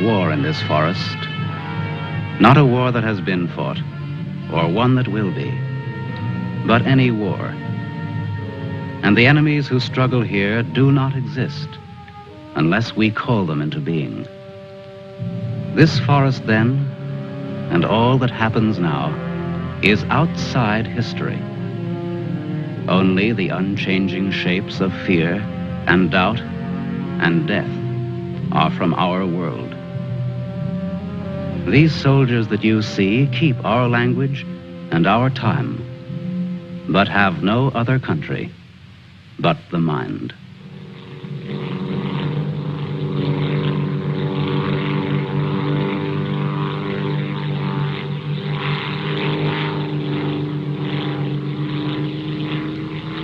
war in this forest. Not a war that has been fought, or one that will be, but any war. And the enemies who struggle here do not exist unless we call them into being. This forest, then, and all that happens now, is outside history. Only the unchanging shapes of fear and doubt and death are from our world. These soldiers that you see keep our language and our time, but have no other country but the mind.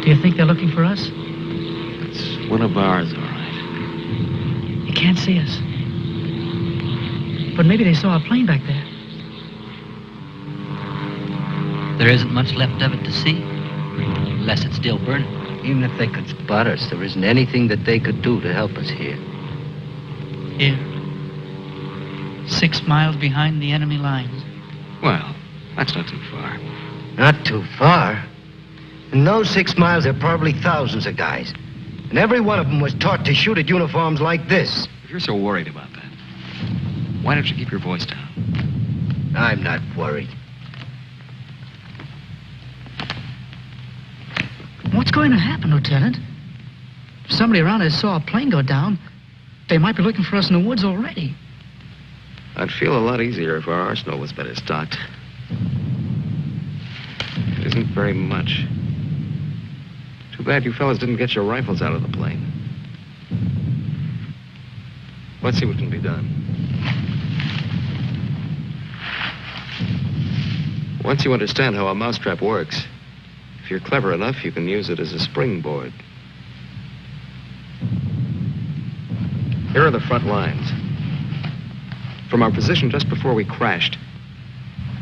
Do you think they're looking for us? It's one of ours, all right. You can't see us. But maybe they saw a plane back there. There isn't much left of it to see, unless it's still burning. Even if they could spot us, there isn't anything that they could do to help us here. Here. 6 miles behind the enemy lines. Well, that's not too far. Not too far. In those 6 miles, there are probably thousands of guys. And every one of them was taught to shoot at uniforms like this. If you're so worried about that, why don't you keep your voice down? I'm not worried. What's going to happen, Lieutenant? If somebody around us saw a plane go down, they might be looking for us in the woods already. I'd feel a lot easier if our arsenal was better stocked. It isn't very much. Too bad you fellas didn't get your rifles out of the plane. Let's see what can be done. Once you understand how a mousetrap works, if you're clever enough, you can use it as a springboard. Here are the front lines. From our position just before we crashed,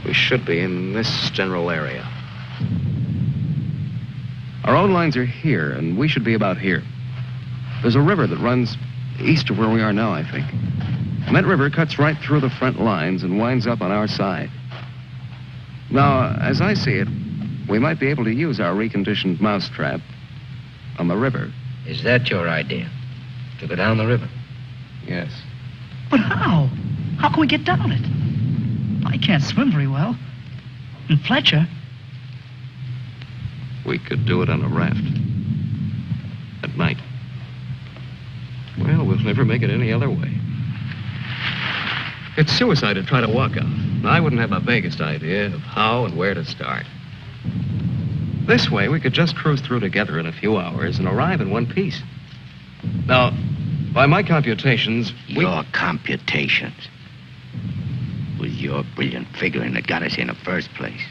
we should be in this general area. Our own lines are here, and we should be about here. There's a river that runs east of where we are now, I think. And that river cuts right through the front lines and winds up on our side. Now, as I see it, we might be able to use our reconditioned mousetrap on the river. Is that your idea? To go down the river? Yes. But how? How can we get down it? I can't swim very well. And Fletcher... We could do it on a raft. At night. Well, we'll never make it any other way. It's suicide to try to walk out. I wouldn't have the vaguest idea of how and where to start. This way, we could just cruise through together in a few hours and arrive in one piece. Now, by my computations, Your computations? It was your brilliant figuring that got us here in the first place.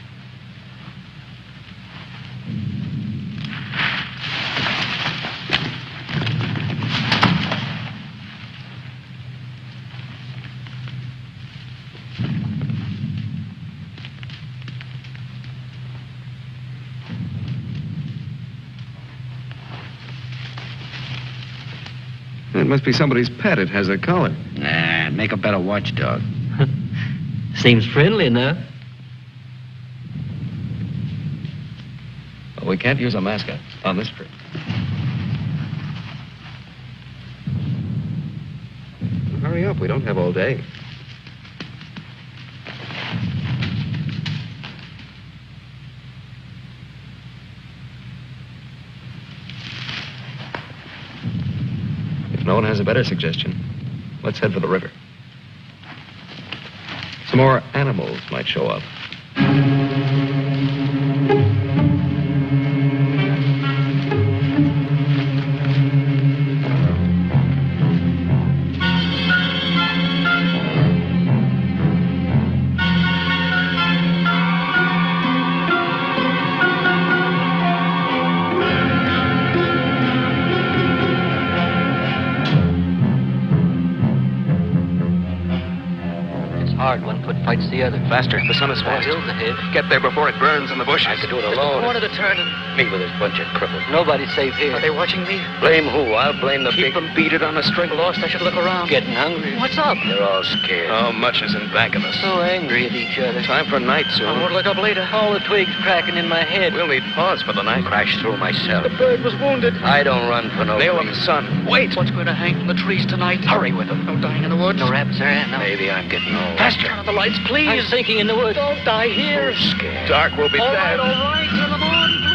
It must be somebody's pet. It has a collar. Nah, make a better watchdog. Seems friendly enough. Well, we can't use a mascot on this trip. Hurry up. We don't have all day. If no one has a better suggestion, let's head for the river. Some more animals might show up. Fight's the other. Faster. The sun is fast. Hill's ahead. Get there before it burns in the bushes. I could do it Just a alone. corner to turn and... Me with this bunch of cripples. Nobody's safe here. Are they watching me? Blame who? I'll blame the Keep them beat it on a string. Lost, I should look around. Getting hungry. What's up? They're all scared. Oh, much is in back of us. So angry at each other. Time for night I soon. won't look up later. All the twigs cracking in my head. We'll need pause for the night. Crash through myself. The bird was wounded. I don't run for no Nail of the reason. sun. Wait. What's going to hang from the trees tonight? Hurry with them. No dying in the woods. No rabbits there, Aunt? No. Maybe I'm getting old. Faster. Turn on the lights, please. I'm sinking in the woods. Don't die here. Scared. Dark will be All bad. right. Turn them on, please.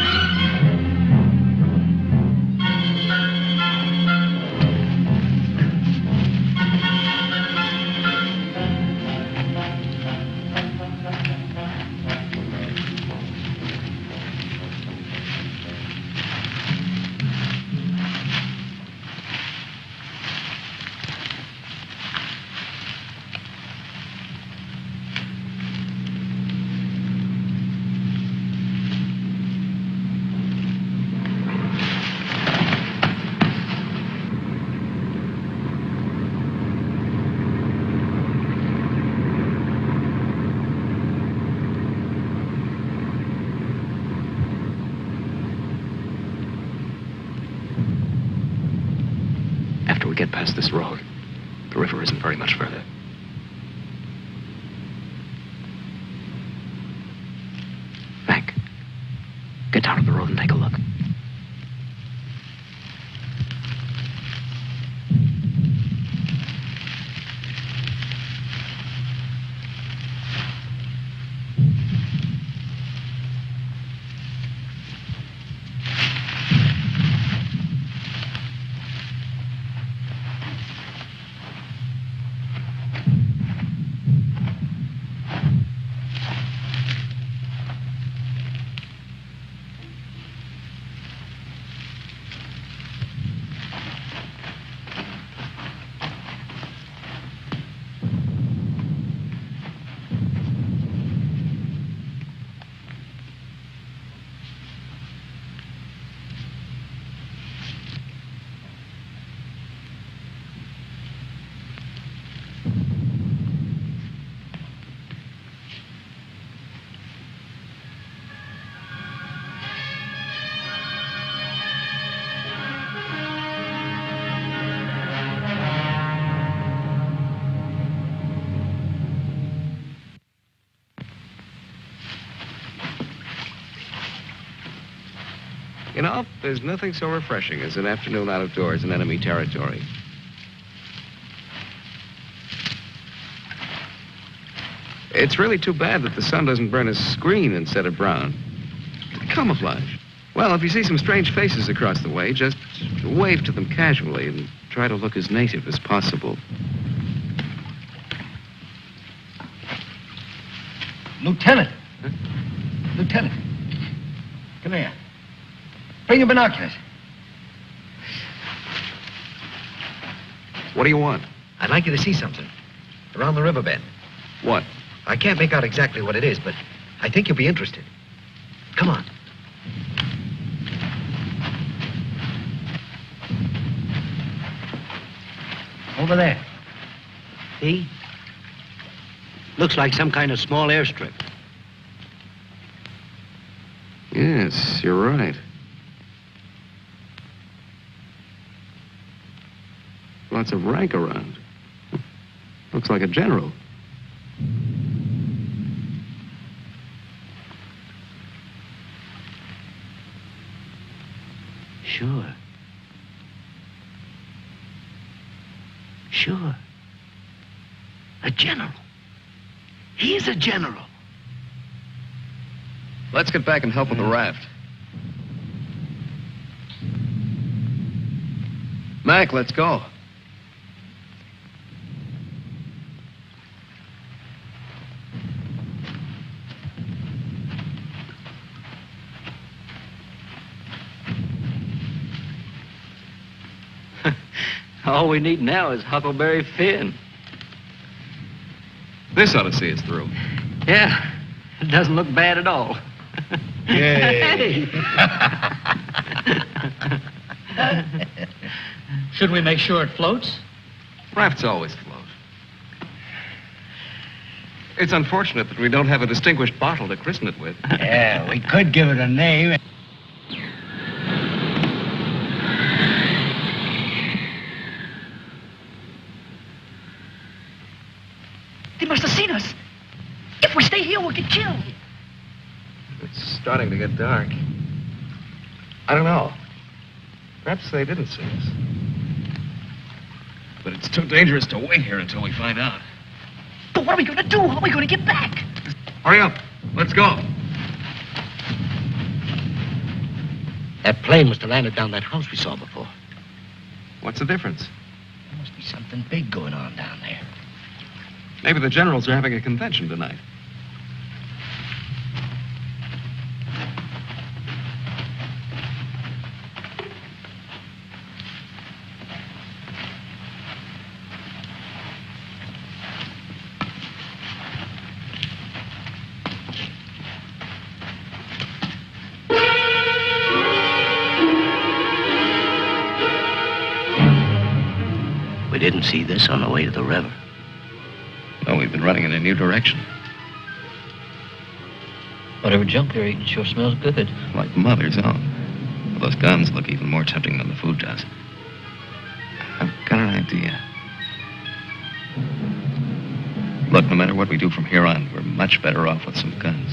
After we get past this road, the river isn't very much further. Mac, get down to the road and take a look. You know, there's nothing so refreshing as an afternoon out of doors in enemy territory. It's really too bad that the sun doesn't burn his screen instead of brown. Camouflage. Well, if you see some strange faces across the way, just wave to them casually and try to look as native as possible. Lieutenant. Huh? Lieutenant. Come here. Bring your binoculars. What do you want? I'd like you to see something. Around the riverbed. What? I can't make out exactly what it is, but I think you'll be interested. Come on. Over there. See? Looks like some kind of small airstrip. Yes, you're right. Lots of rank around. Looks like a general. Sure. Sure. A general. He's a general. Let's get back and help with the raft. Mac, let's go. All we need now is Huckleberry Finn. This ought to see us through. Yeah, it doesn't look bad at all. Yay. Should we make sure it floats? Rafts always float. It's unfortunate that we don't have a distinguished bottle to christen it with. Yeah, we could give it a name. They must have seen us. If we stay here, we'll get killed. It's starting to get dark. I don't know. Perhaps they didn't see us. But it's too dangerous to wait here until we find out. But what are we going to do? How are we going to get back? Hurry up. Let's go. That plane must have landed down that house we saw before. What's the difference? There must be something big going on down there. Maybe the generals are having a convention tonight. We didn't see this on the way to the river. No, we've been running in a new direction. Whatever junk they're eating sure smells good. Like Mother's own. Well, those guns look even more tempting than the food does. I've got an idea. Look, no matter what we do from here on, we're much better off with some guns.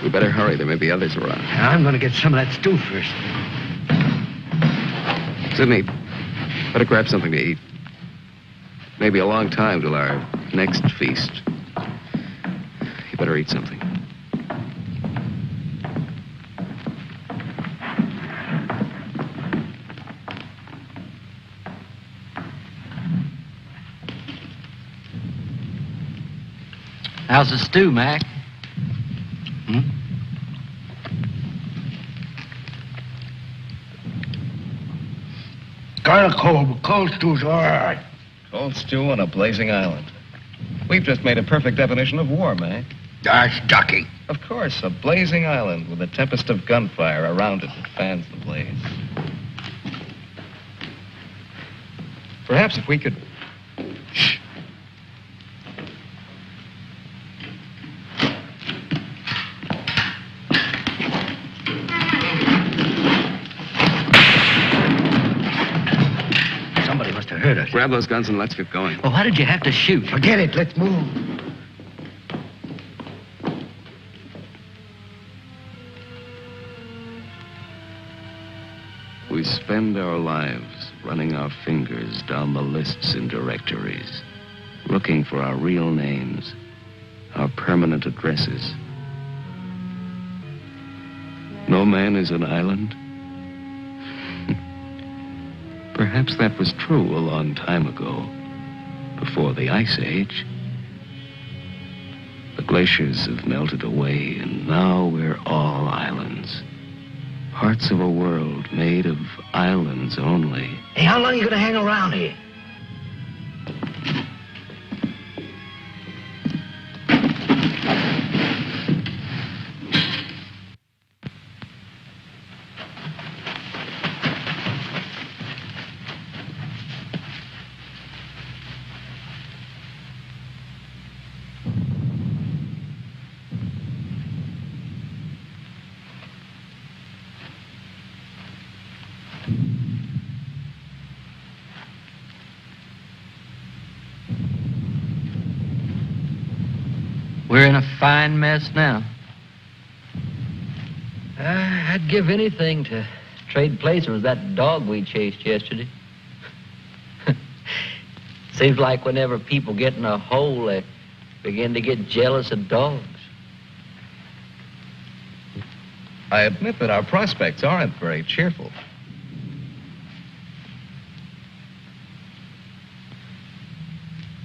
We better hurry. There may be others around. I'm going to get some of that stew first. Sidney, better grab something to eat. Maybe a long time till our next feast. You better eat something. How's the stew, Mac? Kind of cold, but cold stew's all right. Cold stew on a blazing island. We've just made a perfect definition of war, Mac. That's ducky. Of course, a blazing island with a tempest of gunfire around it that fans the blaze. Perhaps if we could... Shh. Somebody must have heard us. Grab those guns and let's get going. Well, why did you have to shoot? Forget it. Let's move. We spend our lives running our fingers down the lists and directories, looking for our real names, our permanent addresses. No man is an island. Perhaps that was true a long time ago, before the Ice Age. The glaciers have melted away, and now we're all islands. Parts of a world made of islands only. Hey, how long are you going to hang around here? We're in a fine mess now. I'd give anything to trade places with that dog we chased yesterday. Seems like whenever people get in a hole, they begin to get jealous of dogs. I admit that our prospects aren't very cheerful.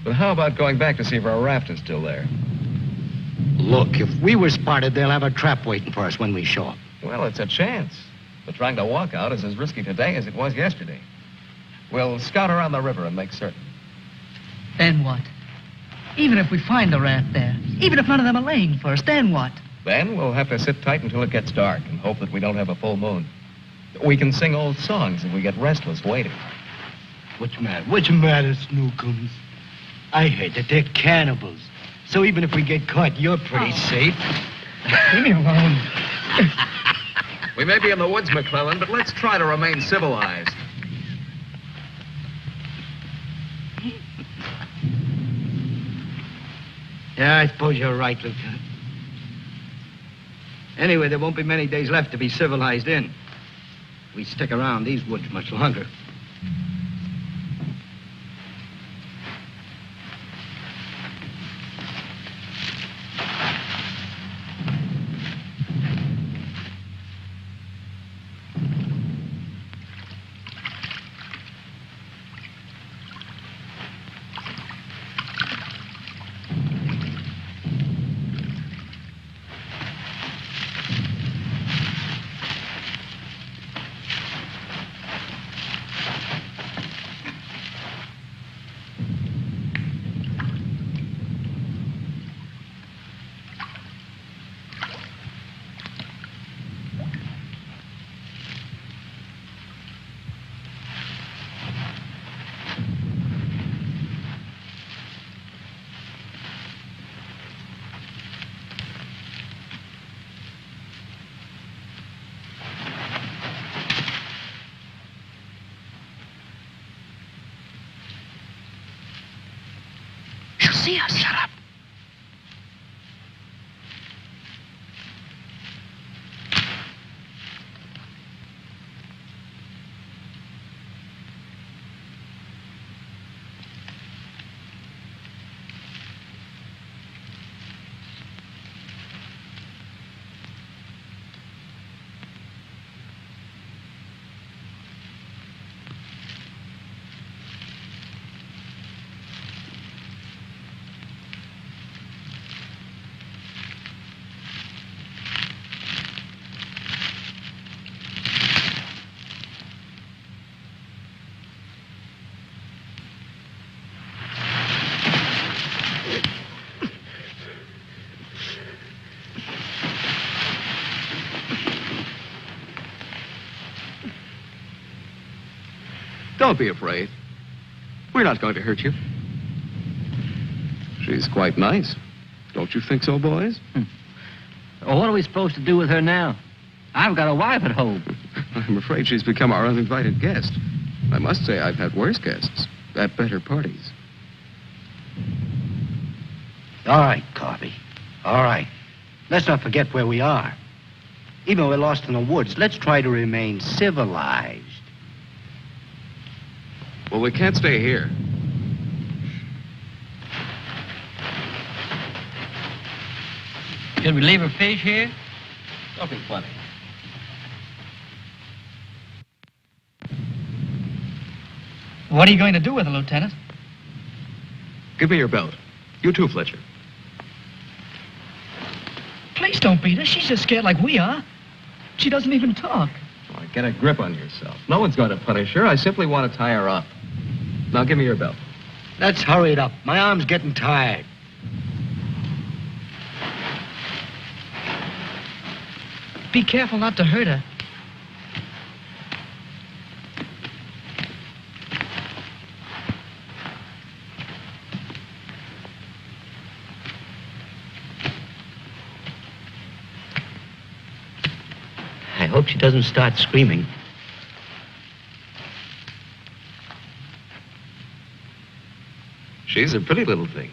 But how about going back to see if our raft is still there? Look, if we were spotted, they'll have a trap waiting for us when we show up. Well, it's a chance. But trying to walk out is as risky today as it was yesterday. We'll scout around the river and make certain. Then what? Even if we find the raft there, even if none of them are laying for us, then what? Then we'll have to sit tight until it gets dark and hope that we don't have a full moon. We can sing old songs if we get restless waiting. What's the matter? What's the matter, Snookums? I heard that they're cannibals. So even if we get caught, you're pretty safe. Leave me alone. We may be in the woods, McClellan, but let's try to remain civilized. Yeah, I suppose you're right, Lieutenant. Anyway, there won't be many days left to be civilized in. We stick around these woods much longer. See us. Shut up. Don't be afraid. We're not going to hurt you. She's quite nice. Don't you think so, boys? Well, what are we supposed to do with her now? I've got a wife at home. I'm afraid she's become our uninvited guest. I must say I've had worse guests at better parties. All right, Carby. All right. Let's not forget where we are. Even though we're lost in the woods, let's try to remain civilized. Well, we can't stay here. Should we leave her fish here? Don't be funny. What are you going to do with her, Lieutenant? Give me your belt. You too, Fletcher. Please don't beat her. She's just scared like we are. She doesn't even talk. Oh, get a grip on yourself. No one's going to punish her. I simply want to tie her up. Now, give me your belt. Let's hurry it up. My arm's getting tired. Be careful not to hurt her. I hope she doesn't start screaming. She's a pretty little thing.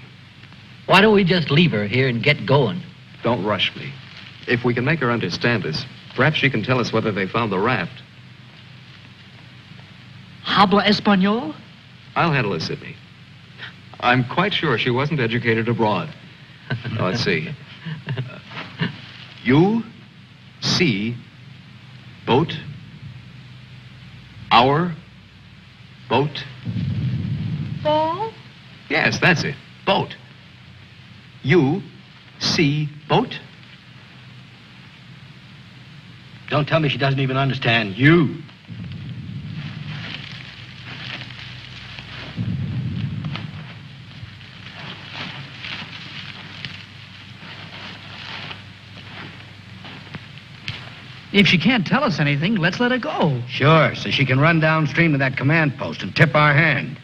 Why don't we just leave her here and get going? Don't rush me. If we can make her understand us, perhaps she can tell us whether they found the raft. Habla Espanol? I'll handle it, Sidney. I'm quite sure she wasn't educated abroad. Now, let's see. You see boat, our boat. Ball? Yes, that's it. Boat. You see boat. Don't tell me she doesn't even understand you. If she can't tell us anything, let's let her go. Sure, so she can run downstream to that command post and tip our hand.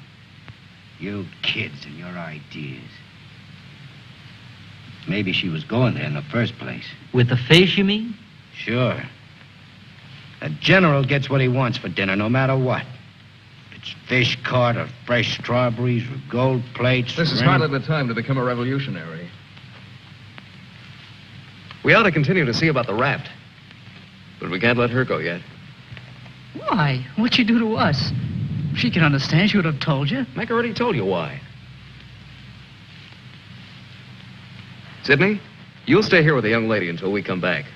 You kids and your ideas. Maybe she was going there in the first place. With the fish, you mean? Sure. A general gets what he wants for dinner, no matter what. It's fish caught or fresh strawberries or gold plates. This is hardly the time to become a revolutionary. We ought to continue to see about the raft. But we can't let her go yet. Why? What'd she do to us? If she can understand, she would have told you. Mac already told you why. Sidney, you'll stay here with the young lady until we come back.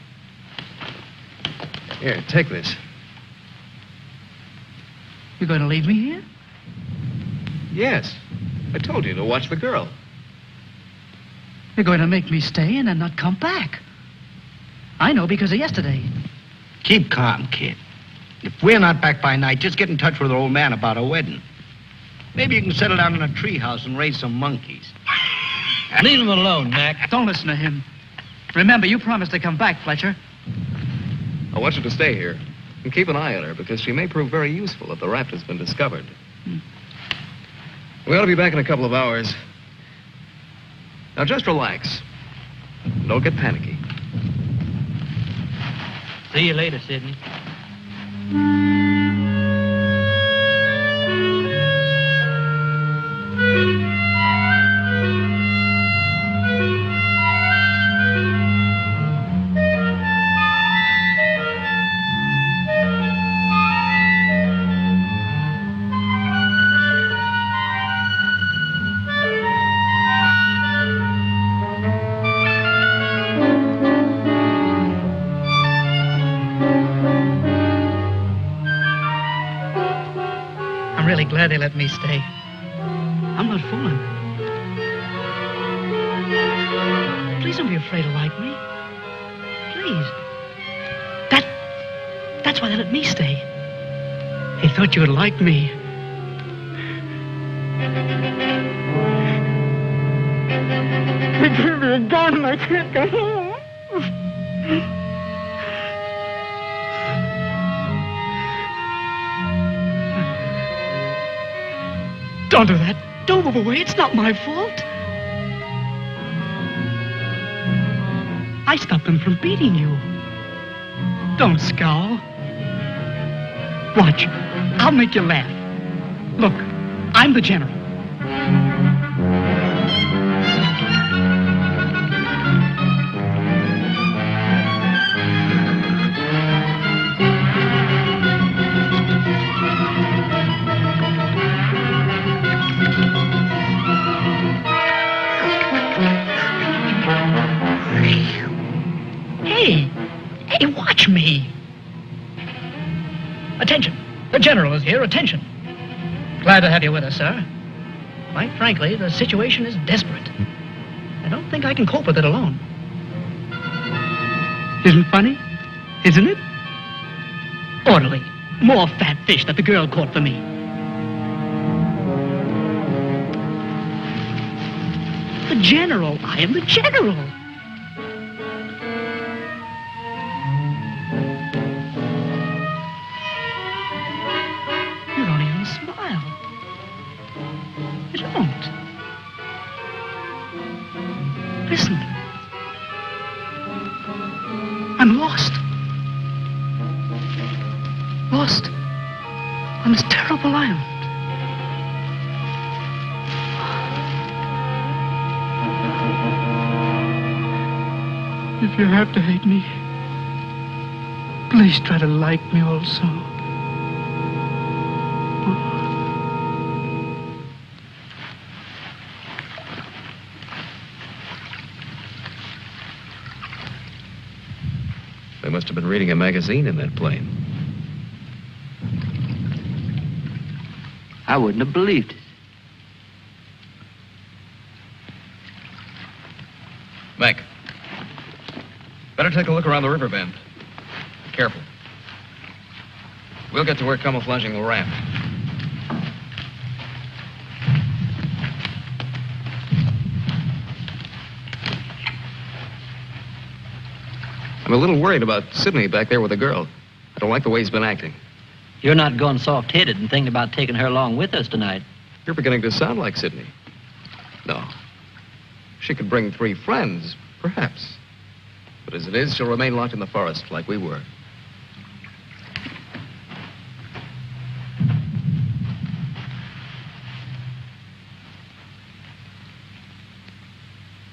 Here, take this. You're going to leave me here? Yes. I told you to watch the girl. You're going to make me stay and then not come back. I know because of yesterday. Keep calm, kid. If we're not back by night, just get in touch with the old man about a wedding. Maybe you can settle down in a treehouse and raise some monkeys. Leave him alone, Mac. Don't listen to him. Remember, you promised to come back, Fletcher. I want you to stay here and keep an eye on her because she may prove very useful if the raft has been discovered. We ought to be back in a couple of hours. Now, just relax. Don't get panicky. See you later, Sidney. I'm really glad they let me stay. I'm not fooling. Please don't be afraid to like me. Please. That's why they let me stay. They thought you would like me. They gave me a gun and I can't go home. Don't do that. Don't move away. It's not my fault. I stopped them from beating you. Don't scowl. Watch. I'll make you laugh. Look, I'm the general. Hey, watch me. Attention. The general is here. Attention. Glad to have you with us, sir. Quite frankly, the situation is desperate. I don't think I can cope with it alone. Isn't funny? Isn't it? Orderly. More fat fish that the girl caught for me. The general. I am the general. You don't even smile. You don't. Listen. I'm lost. Lost on this terrible island. If you have to hate me, please try to like me also. They must have been reading a magazine in that plane. I wouldn't have believed it. Mac, better take a look around the river bend. Be careful. We'll get to work camouflaging the raft. I'm a little worried about Sidney back there with the girl. I don't like the way he's been acting. You're not going soft-headed and thinking about taking her along with us tonight. You're beginning to sound like Sidney. No. She could bring 3 friends, perhaps. But as it is, she'll remain locked in the forest like we were.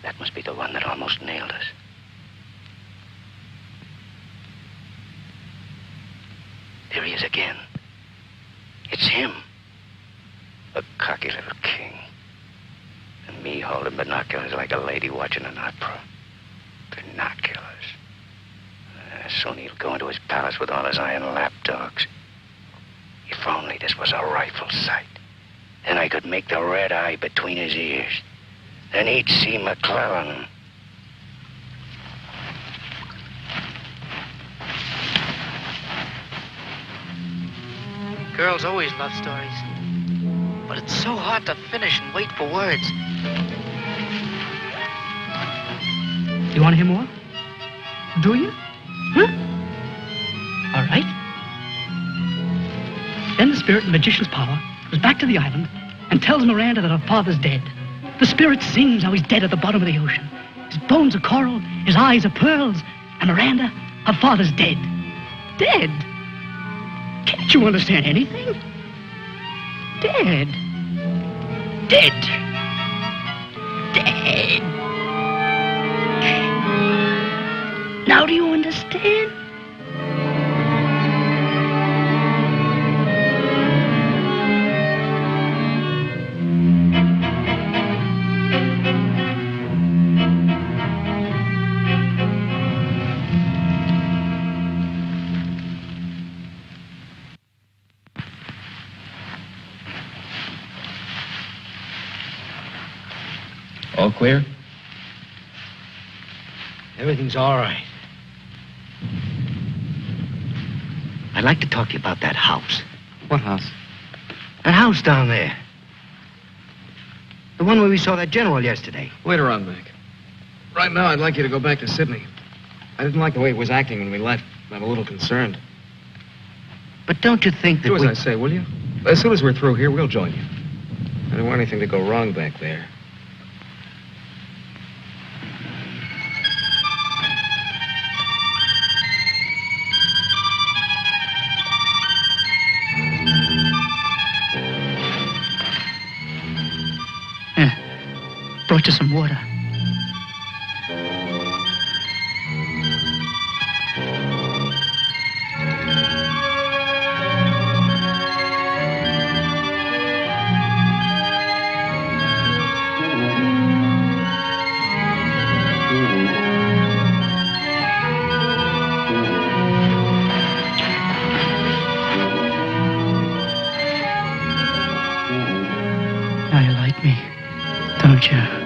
That must be the one that almost nailed us. There he is again. It's him. A cocky little king. And me holding binoculars like a lady watching an opera. Binoculars. Soon he'll go into his palace with all his iron lapdogs. If only this was a rifle sight. Then I could make the red eye between his ears. Then he'd see McClellan. Girls always love stories. But it's so hard to finish and wait for words. You want to hear more? Do you? Huh? All right. Then the spirit in the magician's power goes back to the island and tells Miranda that her father's dead. The spirit sings how he's dead at the bottom of the ocean. His bones are coral, his eyes are pearls, and Miranda, her father's dead. Dead? Can't you understand anything? Dead. Dead. Dead. Now do you understand? All clear? Everything's all right. I'd like to talk to you about that house. What house? That house down there. The one where we saw that general yesterday. Later on, Mac. Right now, I'd like you to go back to Sydney. I didn't like the way he was acting when we left. I'm a little concerned. But don't you think that Do as I say, will you? As soon as we're through here, we'll join you. I don't want anything to go wrong back there. Brought you some water. Now you like me, don't you?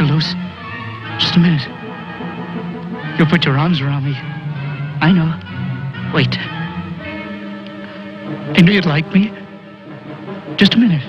you loose. Just a minute. You put your arms around me. I know. Wait. I knew you'd like me. Just a minute.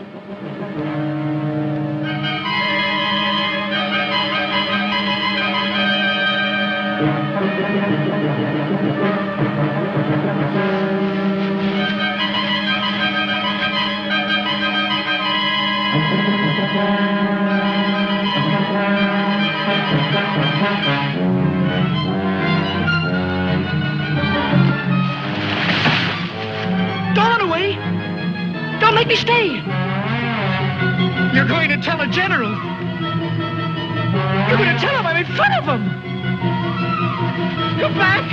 Don't run away. Don't make me stay. You're going to tell a general. You're going to tell him I'm in front of him. Come back.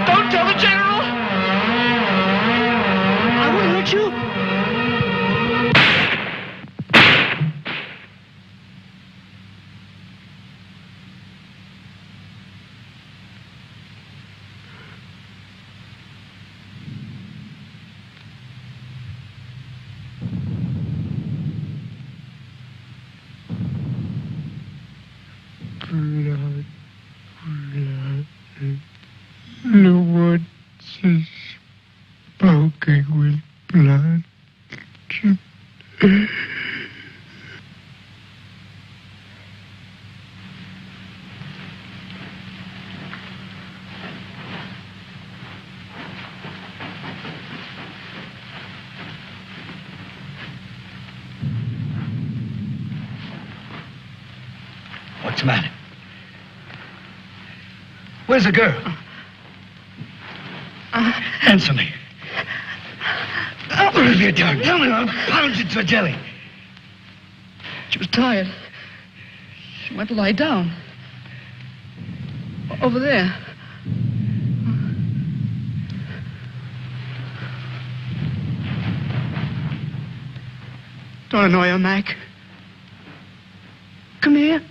Don't tell the general. I won't hurt you. The words is spoken with blood. What's the matter? Where's the girl? Answer me. What have you done? Tell me, I'll pound you to a jelly. She was tired. She went to lie down. Over there. Don't annoy her, Mac. Come here.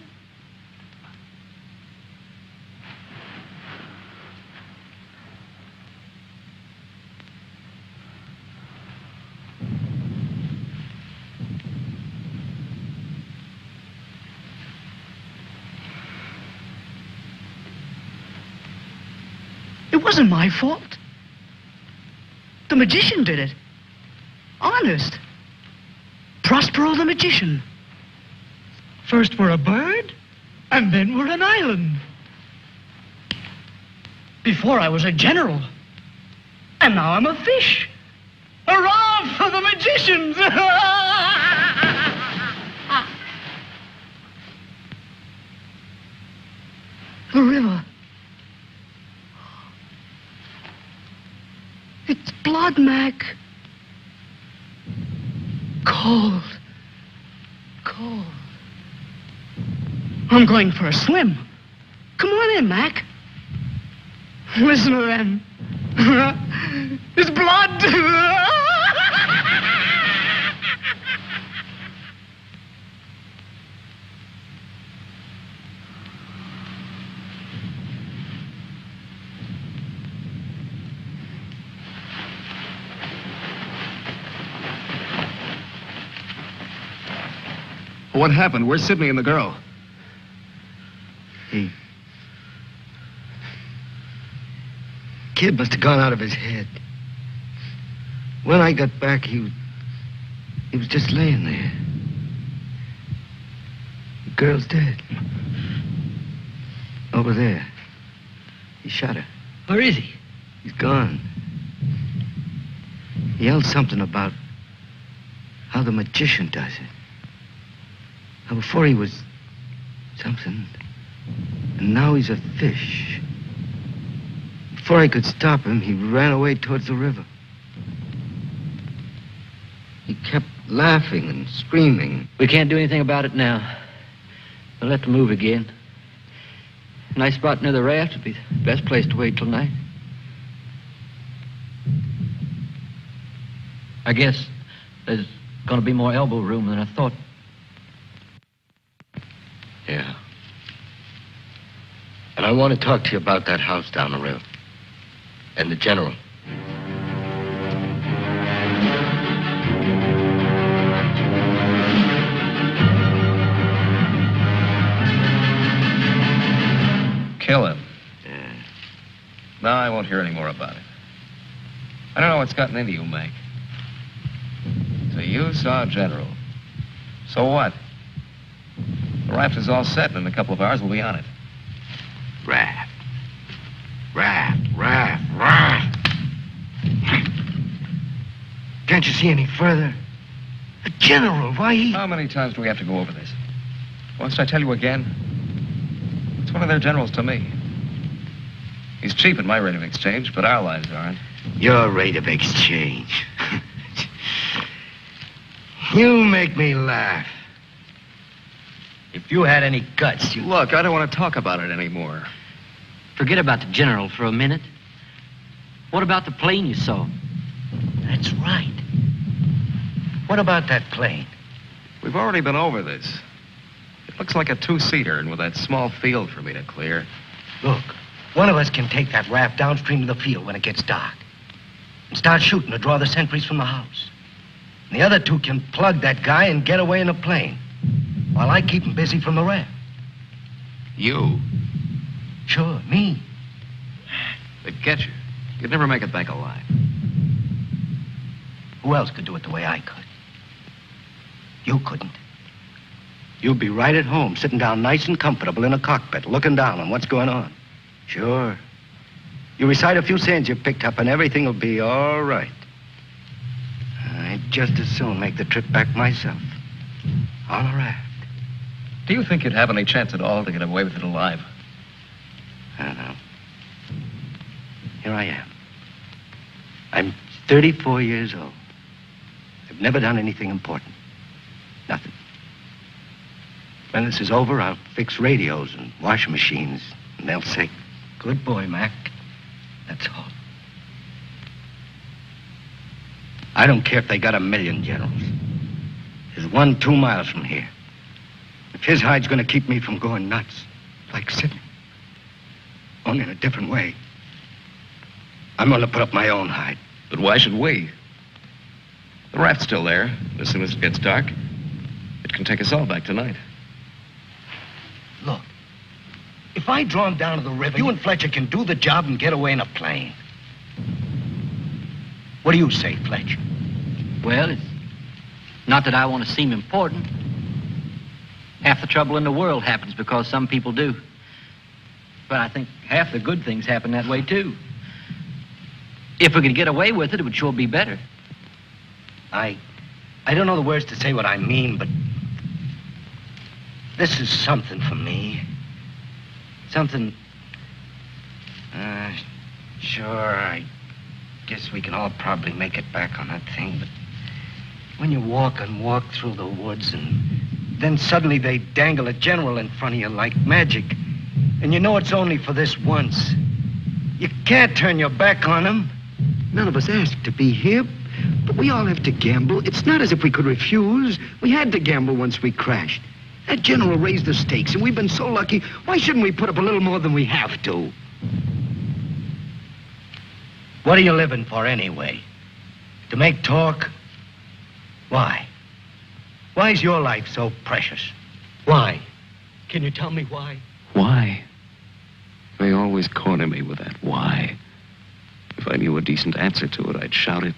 It wasn't my fault. The magician did it. Honest. Prospero the magician. First we're a bird, and then we're an island. Before I was a general, and now I'm a fish. Hurrah for the magicians! The river. It's blood, Mac. Cold. Cold. I'm going for a swim. Come on in, Mac. Listen to them. It's blood. What happened? Where's Sidney and the girl? Kid must have gone out of his head. When I got back, he was just laying there. The girl's dead. Over there. He shot her. Where is he? He's gone. He yelled something about how the magician does it. Now, before he was something, and now he's a fish. Before I could stop him, he ran away towards the river. He kept laughing and screaming. We can't do anything about it now. We'll have to move again. A nice spot near the raft would be the best place to wait till night. I guess there's going to be more elbow room than I thought. Yeah. And I want to talk to you about that house down the river. And the general. kill him. Yeah. No, I won't hear any more about it. I don't know what's gotten into you, Mac. So you saw General. So what? The raft is all set, and in a couple of hours we'll be on it. Raft. Can't you see any further? The General, why he... How many times do we have to go over this? Must I tell you again? It's one of their generals to me. He's cheap at my rate of exchange, but our lives aren't. Your rate of exchange. You make me laugh. If you had any guts, you... Look, I don't want to talk about it anymore. Forget about the General for a minute. What about the plane you saw? That's right. What about that plane? We've already been over this. It looks like a two-seater, and with that small field for me to clear. Look, one of us can take that raft downstream to the field when it gets dark and start shooting to draw the sentries from the house. And the other two can plug that guy and get away in a plane while I keep him busy from the raft. You? Sure, me. They'd get you. You'd never make it back alive. Who else could do it the way I could? You couldn't. You'd be right at home, sitting down nice and comfortable in a cockpit, looking down on what's going on. Sure. You recite a few sayings you picked up and everything will be all right. I'd just as soon make the trip back myself. On a raft. Do you think you'd have any chance at all to get away with it alive? I don't know. Here I am. I'm 34 years old. I've never done anything important. Nothing. When this is over, I'll fix radios and washing machines, and they'll say, "Good boy, Mac." That's all. I don't care if they got 1,000,000 generals. There's one 2 miles from here. If his hide's gonna keep me from going nuts, like Sidney, only in a different way, I'm gonna put up my own hide. But why should we? The raft's still there. As soon as it gets dark, it can take us all back tonight. Look, if I draw him down to the river, you and Fletcher can do the job and get away in a plane. What do you say, Fletcher? Well, it's not that I want to seem important. Half the trouble in the world happens because some people do. But I think half the good things happen that way, too. If we could get away with it, it would sure be better. I don't know the words to say what I mean, but this is something for me. Something... Sure, I guess we can all probably make it back on that thing, but when you walk and walk through the woods and then suddenly they dangle a general in front of you like magic, and you know it's only for this once, you can't turn your back on him. None of us asked to be here, but we all have to gamble. It's not as if we could refuse. We had to gamble once we crashed. That general raised the stakes, and we've been so lucky. Why shouldn't we put up a little more than we have to? What are you living for anyway? To make talk? Why? Why is your life so precious? Why? Can you tell me why? Why? They always corner me with that why. If I knew a decent answer to it, I'd shout it,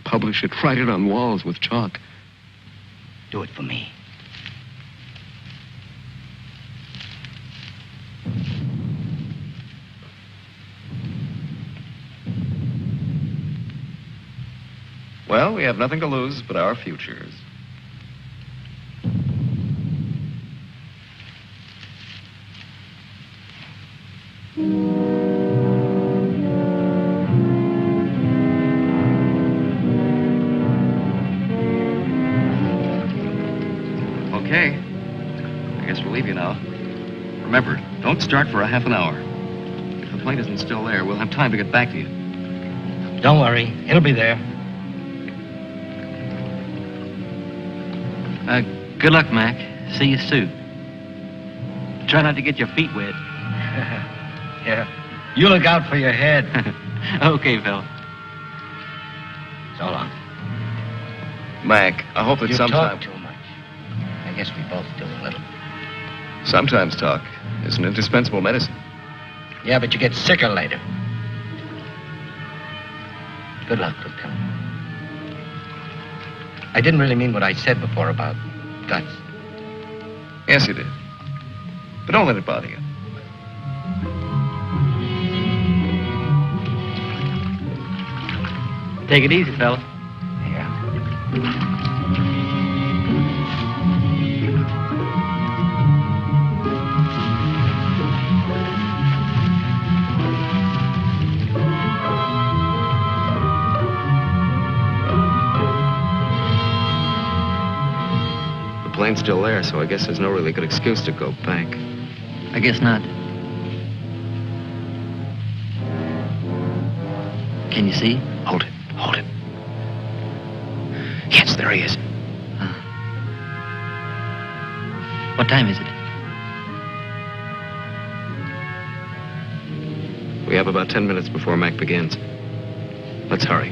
publish it, write it on walls with chalk. Do it for me. Well, we have nothing to lose but our futures. Okay. I guess we'll leave you now. Remember, don't start for a half an hour. If the plane isn't still there, we'll have time to get back to you. Don't worry. It'll be there. Good luck, Mac. See you soon. Try not to get your feet wet. Yeah. You look out for your head. Okay, fella. So long. Mac, I hope that You sometime... talk too much. I guess we both do a little. Sometimes talk is an indispensable medicine. Yeah, but you get sicker later. Good luck, Lieutenant. I didn't really mean what I said before about guts. Yes, you did. But don't let it bother you. Take it easy, fella. Yeah. The plane's still there, so I guess there's no really good excuse to go back. I guess not. Can you see? Hold it. Hold it. Yes, there he is. What time is it? We have about 10 minutes before Mac begins. Let's hurry.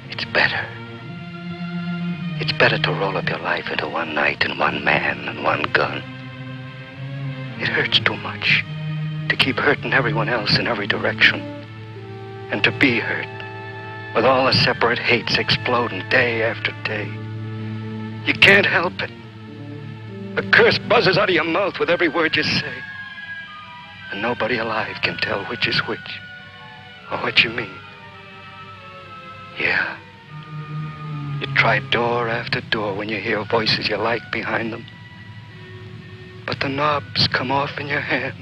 It's better. It's better to roll up your life into one night and one man and one gun. It hurts too much to keep hurting everyone else in every direction. And to be hurt with all the separate hates exploding day after day. You can't help it. The curse buzzes out of your mouth with every word you say. And nobody alive can tell which is which or what you mean. Yeah. You try door after door when you hear voices you like behind them. But the knobs come off in your hand.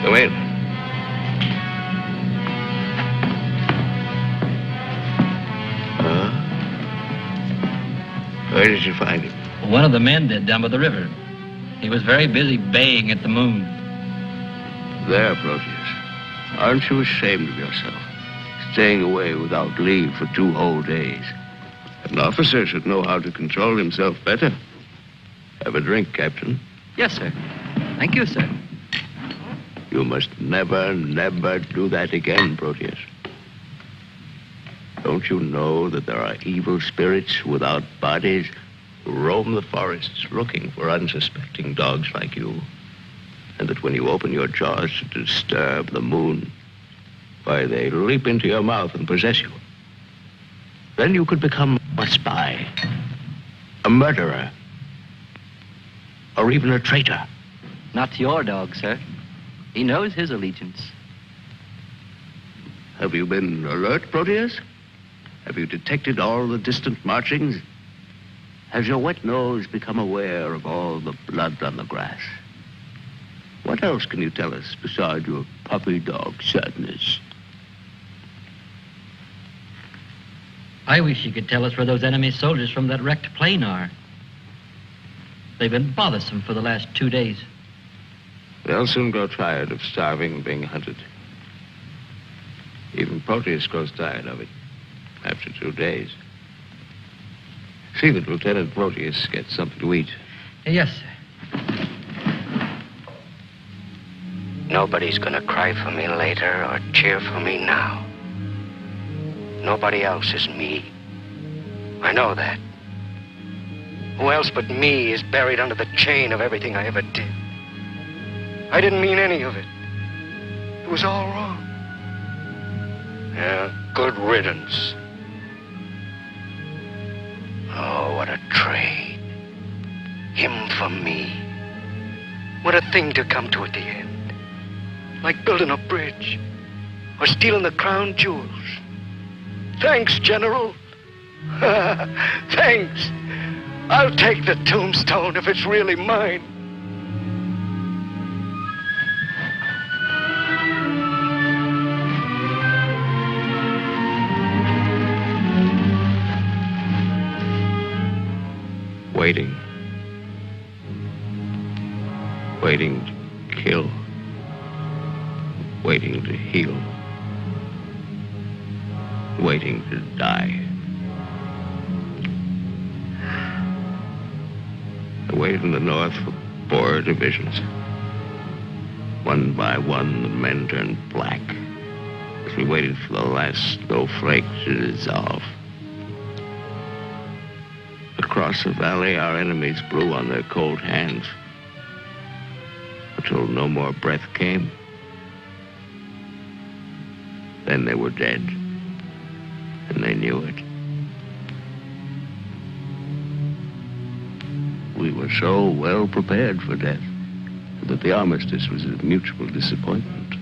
Go in. Where did you find him? One of the men did down by the river. He was very busy baying at the moon. There, Proteus. Aren't you ashamed of yourself? Staying away without leave for 2 whole days. An officer should know how to control himself better. Have a drink, Captain. Yes, sir. Thank you, sir. You must never, never do that again, Proteus. Don't you know that there are evil spirits without bodies who roam the forests looking for unsuspecting dogs like you? And that when you open your jaws to disturb the moon, why, they leap into your mouth and possess you. Then you could become a spy, a murderer, or even a traitor. Not your dog, sir. He knows his allegiance. Have you been alert, Proteus? Have you detected all the distant marchings? Has your wet nose become aware of all the blood on the grass? What else can you tell us besides your puppy dog sadness? I wish you could tell us where those enemy soldiers from that wrecked plane are. They've been bothersome for the last 2 days. They'll soon grow tired of starving and being hunted. Even Proteus grows tired of it after 2 days. See that Lieutenant Proteus gets something to eat. Yes, sir. Nobody's gonna cry for me later or cheer for me now. Nobody else is me. I know that. Who else but me is buried under the chain of everything I ever did? I didn't mean any of it. It was all wrong. Yeah, good riddance. Oh, what a trade. Him for me. What a thing to come to at the end. Like building a bridge or stealing the crown jewels. Thanks, General. Thanks. I'll take the tombstone if it's really mine. Waiting. Waiting to kill. Waiting to heal. Waiting to die. I waited in the north for 4 divisions. One by one, the men turned black as we waited for the last snowflake to dissolve. Across the valley, our enemies blew on their cold hands until no more breath came. Then they were dead, and they knew it. We were so well prepared for death that the armistice was a mutual disappointment.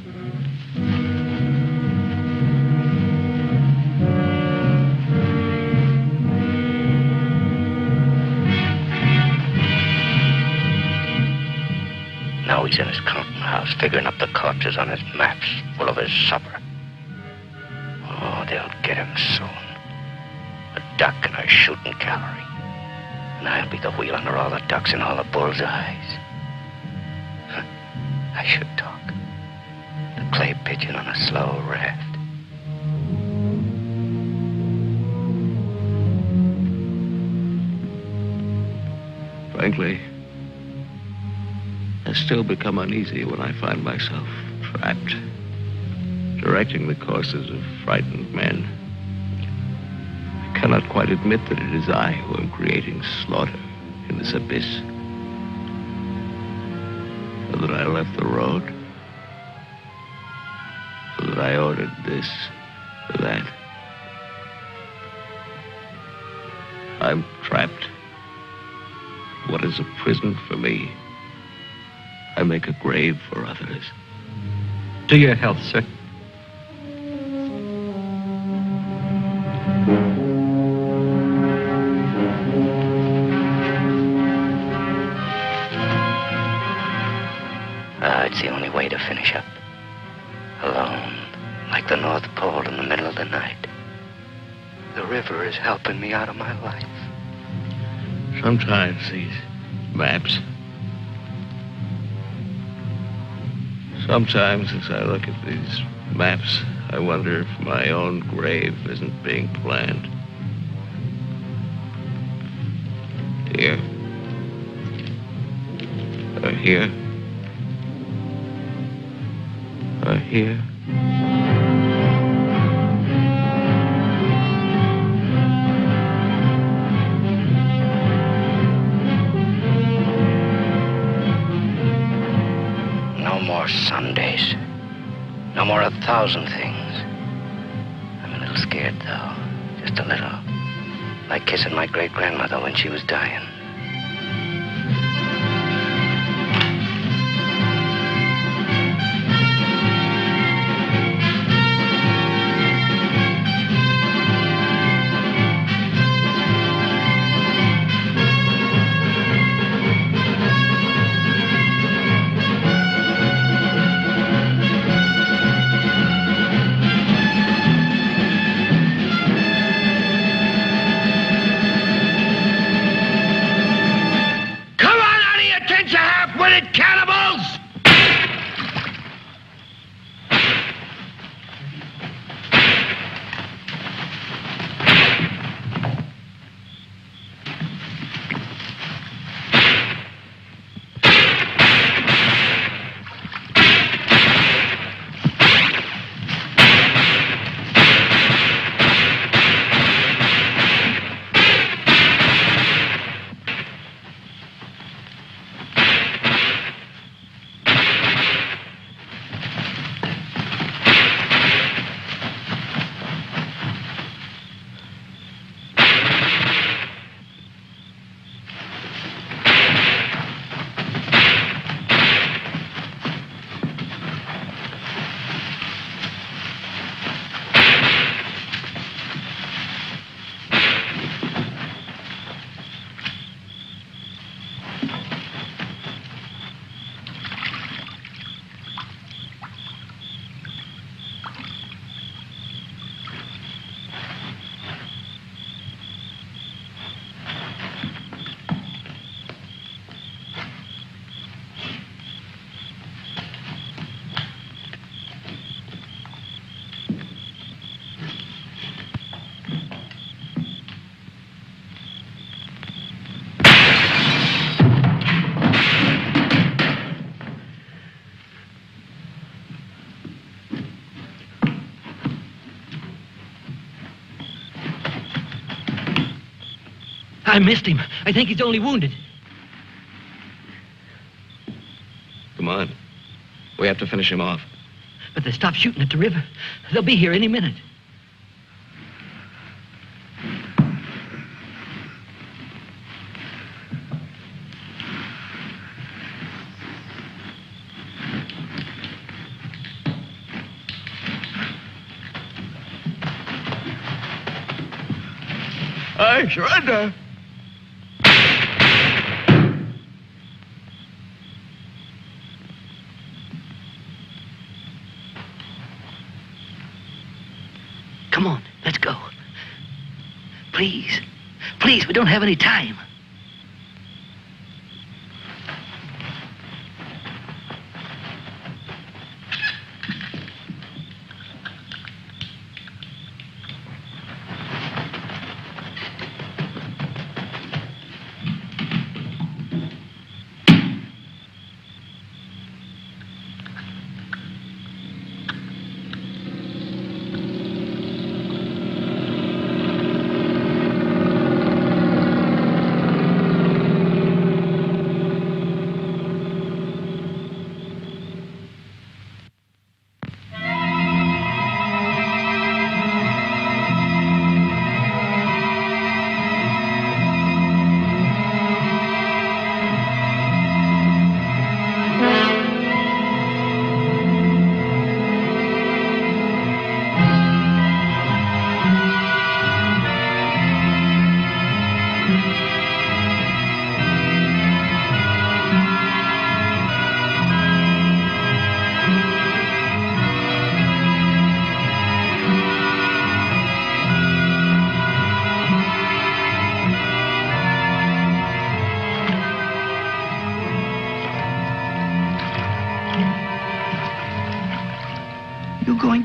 Now he's in his counting house, figuring up the corpses on his maps, full of his supper. Oh, they'll get him soon. A duck and a shooting cavalry. And I'll be the wheel under all the ducks and all the bulls' eyes. I should talk. The clay pigeon on a slow raft. Frankly, I still become uneasy when I find myself trapped, directing the courses of frightened men. I cannot quite admit that it is I who am creating slaughter in this abyss. So that I left the road. So that I ordered this or that. I'm trapped. What is a prison for me, I make a grave for others. To your health, sir. It's the only way to finish up. Alone, like the North Pole in the middle of the night. The river is helping me out of my life. Sometimes these maps. Sometimes as I look at these maps, I wonder if my own grave isn't being planned. Here. Or here. Or here. No more Sundays. No more 1,000 things. I'm a little scared, though. Just a little. Like kissing my great-grandmother when she was dying. I missed him. I think he's only wounded. Come on. We have to finish him off. But they stopped shooting at the river. They'll be here any minute. I surrender. Come on, let's go. Please, please, we don't have any time.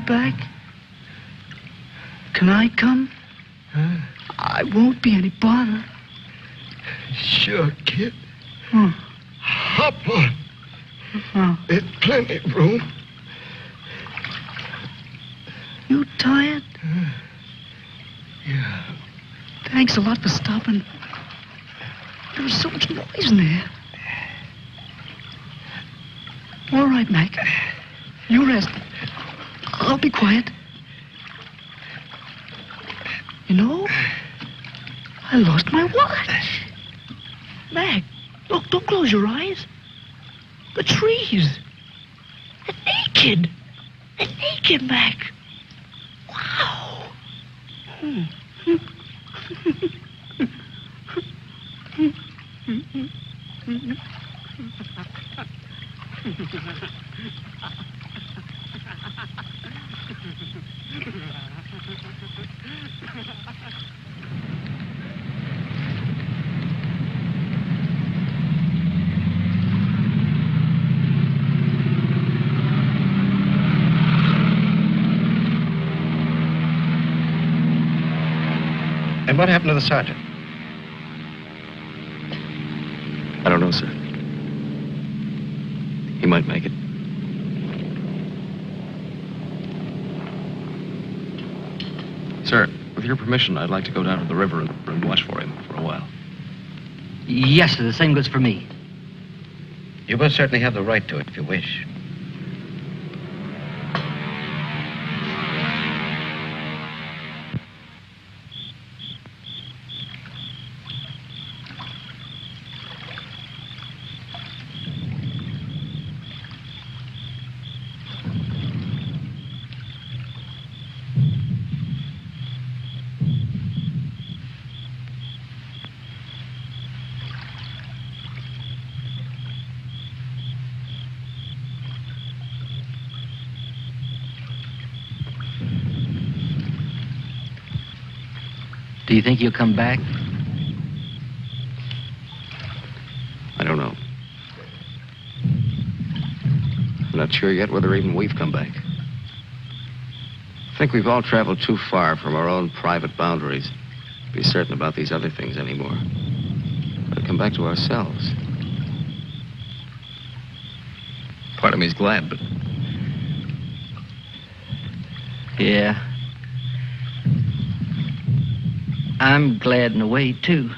Back? Can I come? I won't be any bother. Sure, kid. Hop on. There's plenty of room. You tired? Yeah. Thanks a lot for stopping. There was so much noise in there. All right, Mac. You rest. I'll be quiet. You know, I lost my watch. Mac, look, don't close your eyes. The trees. They're naked. They're naked, Mac. Wow. And what happened to the sergeant? I don't know, sir. He might make it. Sir, with your permission, I'd like to go down to the river and watch for him for a while. Yes, sir, the same goes for me. You both certainly have the right to it if you wish. Do you think he'll come back? I don't know. I'm not sure yet whether even we've come back. I think we've all traveled too far from our own private boundaries to be certain about these other things anymore. We'll come back to ourselves. Part of me's glad, but... Yeah. I'm glad in a way, too.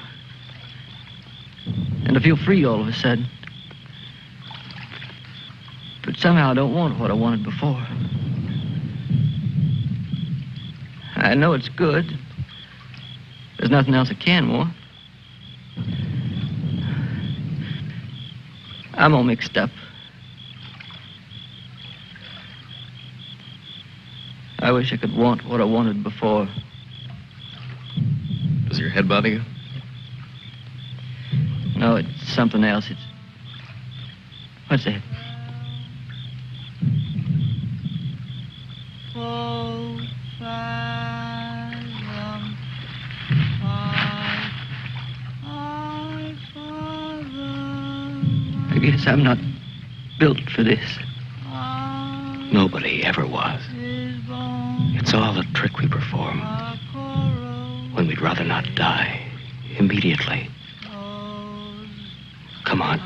And to feel free all of a sudden. But somehow I don't want what I wanted before. I know it's good. There's nothing else I can want. I'm all mixed up. I wish I could want what I wanted before. Does your head bother you? No, it's something else. It's... What's that? I guess I'm not built for this. Nobody ever was. It's all a trick we perform when we'd rather not die immediately. Come on.